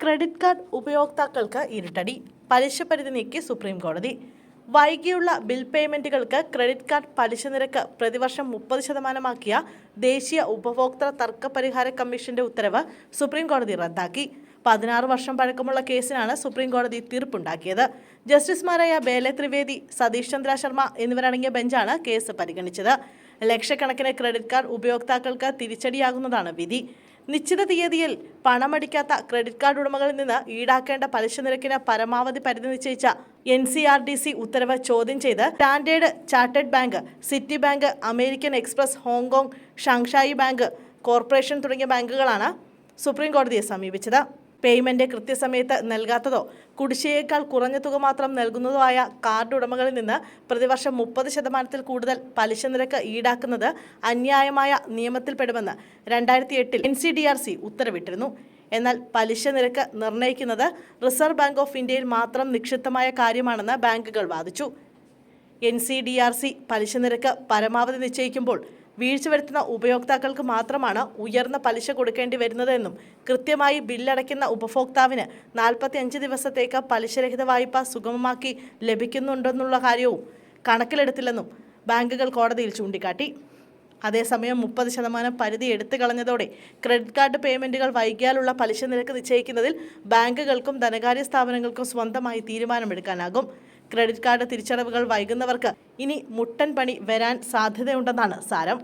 Credit card ഉപയോക്താക്കൾക്ക് ഇരുട്ടടി. പലിശ പരിധി നീക്കി സുപ്രീം കോടതി. വൈകിയുള്ള ബിൽ പേയ്മെന്റുകൾക്ക് ക്രെഡിറ്റ് കാർഡ് പലിശ നിരക്ക് പ്രതിവർഷം 30% ദേശീയ ഉപഭോക്തൃ തർക്ക പരിഹാര കമ്മീഷന്റെ ഉത്തരവ് സുപ്രീം കോടതി റദ്ദാക്കി. 16 വർഷം പഴക്കമുള്ള കേസിനാണ് സുപ്രീം കോടതി തീർപ്പുണ്ടാക്കിയത്. ജസ്റ്റിസുമാരായ ബേലെ ത്രിവേദി, സതീഷ് ചന്ദ്ര ശർമ്മ എന്നിവരടങ്ങിയ ബെഞ്ചാണ് കേസ് പരിഗണിച്ചത്. ലക്ഷക്കണക്കിന് ക്രെഡിറ്റ് കാർഡ് ഉപയോക്താക്കൾക്ക് തിരിച്ചടിയാകുന്നതാണ് വിധി. നിശ്ചിത തീയതിയിൽ പണമടിക്കാത്ത ക്രെഡിറ്റ് കാർഡ് ഉടമകളിൽ നിന്ന് ഈടാക്കേണ്ട പലിശ നിരക്കിന് പരമാവധി പരിധി നിശ്ചയിച്ച NCRDC ഉത്തരവ് ചോദ്യം ചെയ്ത് standard chartered bank, city bank, American express, Hong Kong, Shanghai bank corporation തുടങ്ങിയ ബാങ്കുകളാണ് സുപ്രീം കോടതിയെ സമീപിച്ചത്. പേയ്മെന്റ് കൃത്യസമയത്ത് നൽകാത്തതോ കുടിശ്ശികയേക്കാൾ കുറഞ്ഞ തുക മാത്രം നൽകുന്നതോ ആയ കാർഡ് ഉടമകളിൽ നിന്ന് പ്രതിവർഷം 30% കൂടുതൽ പലിശ നിരക്ക് ഈടാക്കുന്നത് അന്യായമായ നിയമത്തിൽപ്പെടുമെന്ന് 2008 NCDRC ഉത്തരവിട്ടിരുന്നു. എന്നാൽ പലിശ നിരക്ക് നിർണ്ണയിക്കുന്നത് റിസർവ് ബാങ്ക് ഓഫ് ഇന്ത്യയിൽ മാത്രം നിക്ഷിപ്തമായ കാര്യമാണെന്ന് ബാങ്കുകൾ വാദിച്ചു. NCDRC പലിശ നിരക്ക് പരമാവധി നിശ്ചയിക്കുമ്പോൾ വീഴ്ച വരുത്തുന്ന ഉപയോക്താക്കൾക്ക് മാത്രമാണ് ഉയർന്ന പലിശ കൊടുക്കേണ്ടി വരുന്നതെന്നും കൃത്യമായി ബില്ലടയ്ക്കുന്ന ഉപഭോക്താവിന് 45 ദിവസത്തേക്ക് പലിശരഹിത വായ്പ സുഗമമാക്കി ലഭിക്കുന്നുണ്ടെന്നുള്ള കാര്യവും കണക്കിലെടുത്തില്ലെന്നും ബാങ്കുകൾ കോടതിയിൽ ചൂണ്ടിക്കാട്ടി. അതേസമയം 30% പരിധി എടുത്തു കളഞ്ഞതോടെ ക്രെഡിറ്റ് കാർഡ് പേയ്മെന്റുകൾ വൈകിയാലുള്ള പലിശ നിരക്ക് നിശ്ചയിക്കുന്നതിൽ ബാങ്കുകൾക്കും ധനകാര്യ സ്ഥാപനങ്ങൾക്കും സ്വന്തമായി തീരുമാനമെടുക്കാനാകും. ക്രെഡിറ്റ് കാർഡ് തിരിച്ചടവുകൾ വൈകുന്നവർക്ക് ഇനി മുട്ടൻ പണി വരാൻ സാധ്യതയുണ്ടെന്നാണ് സാരം.